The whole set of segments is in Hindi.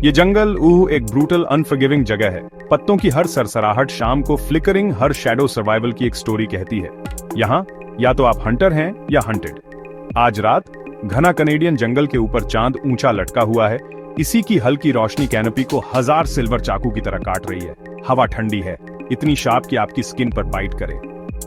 ये जंगल एक ब्रूटल अनफॉरगिविंग जगह है। पत्तों की हर सरसराहट शाम को फ्लिकरिंग हर शैडो सर्वाइवल की एक स्टोरी कहती है। यहाँ या तो आप हंटर हैं या हंटेड। आज रात घना कनेडियन जंगल के ऊपर चांद ऊंचा लटका हुआ है। इसी की हल्की रोशनी कैनोपी को 1000 सिल्वर चाकू की तरह काट रही है। हवा ठंडी है, इतनी शार्प कि आपकी स्किन पर बाइट करे।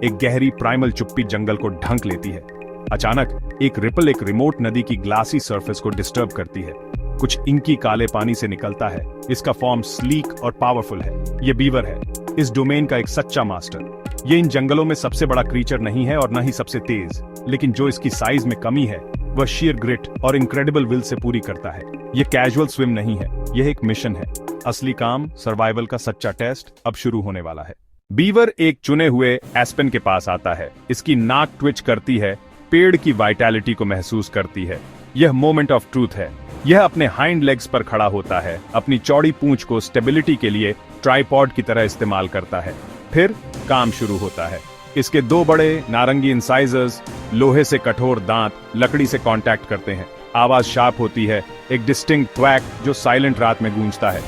एक गहरी प्राइमल चुप्पी जंगल को ढंक लेती है। अचानक एक रिपल एक रिमोट नदी की ग्लासी सरफेस को डिस्टर्ब करती है। कुछ इंकी काले पानी से निकलता है। इसका फॉर्म स्लीक और पावरफुल है। ये बीवर है, इस डोमेन का एक सच्चा मास्टर। ये इन जंगलों में सबसे बड़ा क्रीचर नहीं है और न ही सबसे तेज, लेकिन जो इसकी साइज में कमी है वह शेयर ग्रिट और इनक्रेडिबल विल से पूरी करता है। ये कैजुअल स्विम नहीं है, यह एक मिशन है। असली काम, सर्वाइवल का सच्चा टेस्ट अब शुरू होने वाला है। बीवर एक चुने हुए एस्पेन के पास आता है। इसकी नाक ट्विच करती है, पेड़ की वाइटैलिटी को महसूस करती है। यह मोमेंट ऑफ ट्रूथ है। यह अपने हाइंड लेग्स पर खड़ा होता है, अपनी चौड़ी पूंछ को स्टेबिलिटी के लिए ट्राइपॉड की तरह इस्तेमाल करता है। फिर काम शुरू होता है। इसके दो बड़े नारंगी इंसाइजर्स, लोहे से कठोर दांत लकड़ी से कांटेक्ट करते हैं। आवाज शार्प होती है, एक डिस्टिंक्ट क्वैक जो साइलेंट रात में गूंजता है।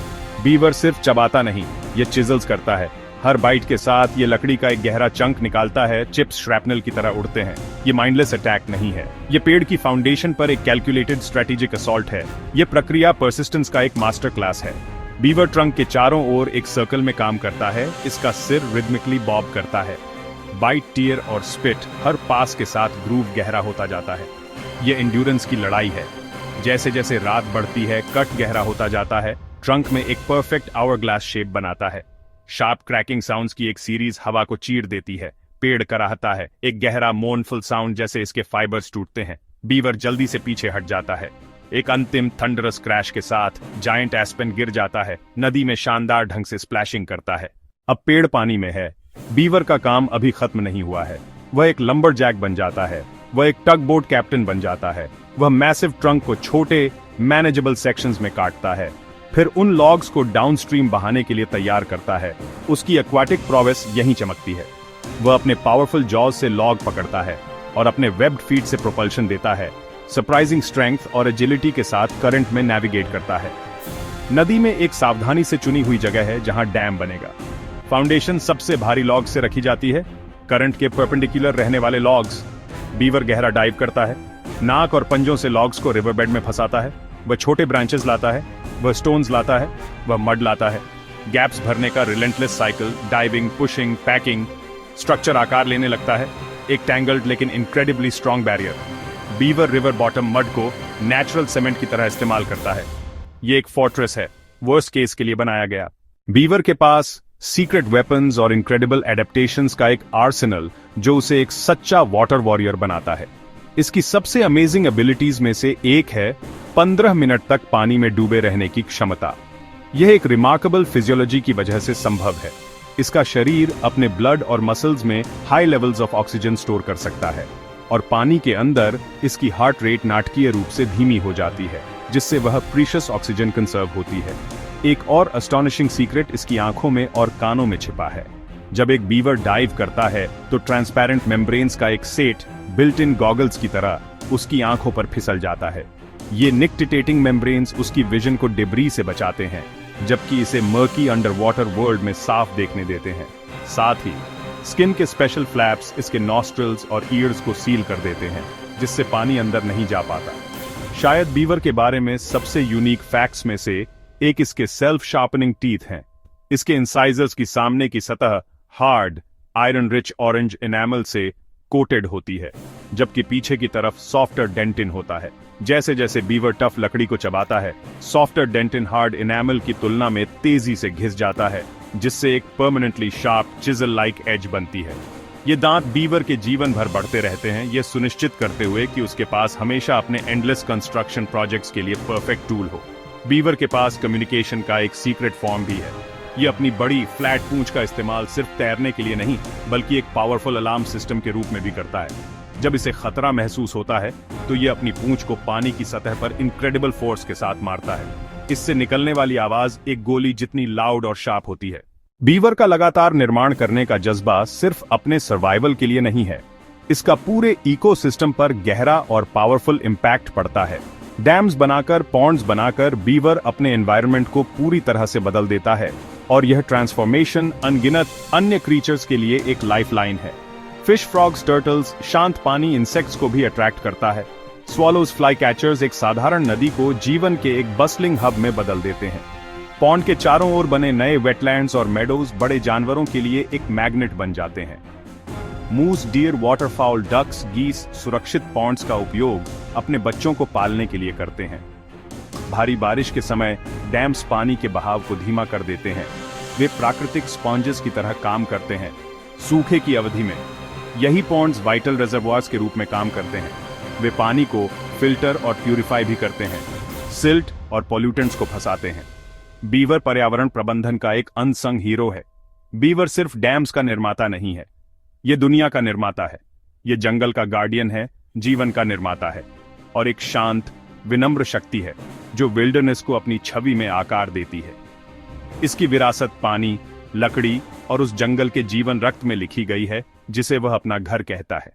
बीवर सिर्फ चबाता नहीं, ये चिजल्स करता है। हर बाइट के साथ ये लकड़ी का एक गहरा चंक निकालता है। चिप्स श्रैपनल की तरह उड़ते हैं। ये माइंडलेस अटैक नहीं है, ये पेड़ की फाउंडेशन पर एक कैलकुलेटेड स्ट्रेटेजिक असॉल्ट है। ये प्रक्रिया परसिस्टेंस का एक मास्टर क्लास है। बीवर ट्रंक के चारों ओर एक सर्कल में काम करता है। इसका सिर रिदमिकली बॉब करता है। बाइट, टीयर और स्पिट हर पास के साथ ग्रूव गहरा होता जाता है। ये एंड्योरेंस की लड़ाई है। जैसे जैसे रात बढ़ती है, कट गहरा होता जाता है। ट्रंक में एक परफेक्ट आवर ग्लास शेप बनाता है। शार्प क्रैकिंग साउंड्स की एक सीरीज हवा को चीर देती है। पेड़ कराहता है, एक गहरा मोर्नफुल साउंड जैसे इसके फाइबर्स टूटते हैं। बीवर जल्दी से पीछे हट जाता है। एक अंतिम थंडरस क्रैश के साथ जायंट एस्पेन गिर जाता है, नदी में शानदार ढंग से स्प्लैशिंग करता है। अब पेड़ पानी में है। बीवर का काम अभी खत्म नहीं हुआ है। वह एक लंबरजैक बन जाता है। वह एक टग बोट कैप्टन बन जाता है। वह मैसिव ट्रंक को छोटे मैनेजेबल सेक्शंस में काटता है, फिर उन लॉग्स को डाउनस्ट्रीम बहाने के लिए तैयार करता है। उसकी एक्वाटिक प्रोवेस यहीं चमकती है। वह अपने पावरफुल जॉज से लॉग पकड़ता है और अपने वेब्ड फीट से प्रोपल्शन देता है। सरप्राइजिंग स्ट्रेंथ और एजिलिटी के साथ करंट में नेविगेट करता है। नदी में एक सावधानी से चुनी हुई जगह है जहां डैम बनेगा। फाउंडेशन सबसे भारी लॉग से रखी जाती है, करंट के परपेंडिकुलर रहने वाले लॉग्स। बीवर गहरा डाइव करता है, नाक और पंजों से लॉग्स को रिवरबेड में फंसाता है। वह छोटे ब्रांचेस लाता है, वह स्टोन्स लाता है, वह मड लाता है। गैप्स भरने का relentless cycle, diving, pushing, packing. Structure आकार लेने लगता है, एक टैंगल्ड लेकिन incredibly strong barrier. Beaver river bottom mud को नेचुरल सीमेंट की तरह इस्तेमाल करता है। ये एक फोर्ट्रेस है, वर्स्ट केस के लिए बनाया गया। बीवर के पास सीक्रेट वेपन्स और इनक्रेडिबल एडेप्टेशंस का एक आर्सेनल जो उसे एक सच्चा वाटर वॉरियर बनाता है। इसकी सबसे अमेजिंग एबिलिटीज में से एक है 15 मिनट तक पानी में डूबे रहने की क्षमता। यह एक रिमार्केबल फिजियोलॉजी की वजह से संभव है। इसका शरीर अपने ब्लड और मसल्स में high levels of oxygen store कर सकता है और पानी के अंदर इसकी हार्ट रेट नाटकीय रूप से धीमी हो जाती है, जिससे वह प्रीशियस ऑक्सीजन कंजर्व होती है। एक और अस्टॉनिशिंग सीक्रेट इसकी आंखों में और कानों में छिपा है। जब एक बीवर डाइव करता है तो ट्रांसपेरेंट मेम्ब्रेन्स का एक सेट बिल्ट इन गॉगल्स की तरह उसकी आंखों पर फिसल जाता है। ये निक्टिटेटिंग मेम्ब्रेन्स उसकी विजन को डिब्री से बचाते हैं, जबकि इसे मर्की अंडर वाटर वर्ल्ड में साफ देखने देते हैं। साथ ही स्किन के स्पेशल फ्लैप्स इसके नॉस्ट्रल्स और ईयर्स को सील कर देते हैं, जिससे पानी अंदर नहीं जा पाता। शायद बीवर के बारे में सबसे यूनिक फैक्ट्स में से एक इसके सेल्फ शार्पनिंग टीथ हैं। इसके इंसाइजर्स की सामने की सतह hard iron rich orange enamel से कोटेड होती है, जबकि पीछे की तरफ सॉफ्टर डेंटिन होता है। जैसे जैसे बीवर टफ लकड़ी को चबाता है, सॉफ्टर डेंटिन हार्ड एनामल की तुलना में तेजी से घिस जाता है, जिससे एक permanently sharp chisel like edge बनती है। ये दांत बीवर के जीवन भर बढ़ते रहते हैं, ये सुनिश्चित करते हुए कि उसके पास हमेशा अपने एंडलेस कंस्ट्रक्शन प्रोजेक्ट्स के लिए परफेक्ट टूल हो। बीवर के पास कम्युनिकेशन का एक सीक्रेट फॉर्म भी है। ये अपनी बड़ी फ्लैट पूंछ का इस्तेमाल सिर्फ तैरने के लिए नहीं, बल्कि एक पावरफुल अलार्म सिस्टम के रूप में भी करता है। जब इसे खतरा महसूस होता है तो ये अपनी पूंछ को पानी की सतह पर इनक्रेडिबल फोर्स के साथ मारता है। इससे निकलने वाली आवाज एक गोली जितनी लाउड और शार्प होती है। बीवर का लगातार निर्माण करने का जज्बा सिर्फ अपने सर्वाइवल के लिए नहीं है, इसका पूरे इकोसिस्टम पर गहरा और पावरफुल इम्पैक्ट पड़ता है। डैम्स बनाकर, पॉन्ड्स बनाकर बीवर अपने एनवायरनमेंट को पूरी तरह से बदल देता है और यह ट्रांसफॉर्मेशन अनगिनत अन्य क्रीचर्स के लिए एक लाइफलाइन है। फिश, फ्रॉग्स, टर्टल्स, शांत पानी इंसेक्ट्स को भी अट्रैक्ट करता है। स्वॉलोज, फ्लाई कैचर्स एक साधारण नदी को जीवन के एक बस्लिंग हब में बदल देते हैं। पॉन्ड के चारों ओर बने नए वेटलैंड्स और मेडोज बड़े जानवरों के लिए एक मैग्नेट बन जाते हैं। मूस, डियर, वाटरफाउल, डक्स, गीस सुरक्षित पॉन्ड्स का उपयोग अपने बच्चों को पालने के लिए करते हैं। भारी बारिश के समय डैम्स पानी के बहाव को धीमा कर देते हैं। वे प्राकृतिक स्पॉन्जेस की तरह काम करते हैं। सूखे की अवधि में यही पॉन्ड्स वाइटल रिजर्वॉयर्स के रूप में काम करते हैं। वे पानी को फिल्टर और प्यूरिफाई भी करते हैं, सिल्ट और पॉल्यूटेंट्स को फंसाते हैं। बीवर पर्यावरण प्रबंधन का एक अनसंग हीरो है। बीवर सिर्फ डैम्स का निर्माता नहीं है, ये दुनिया का निर्माता है। ये जंगल का गार्डियन है, जीवन का निर्माता है और एक शांत, विनम्र शक्ति है जो विल्डरनेस को अपनी छवि में आकार देती है। इसकी विरासत पानी, लकड़ी और उस जंगल के जीवन रक्त में लिखी गई है जिसे वह अपना घर कहता है।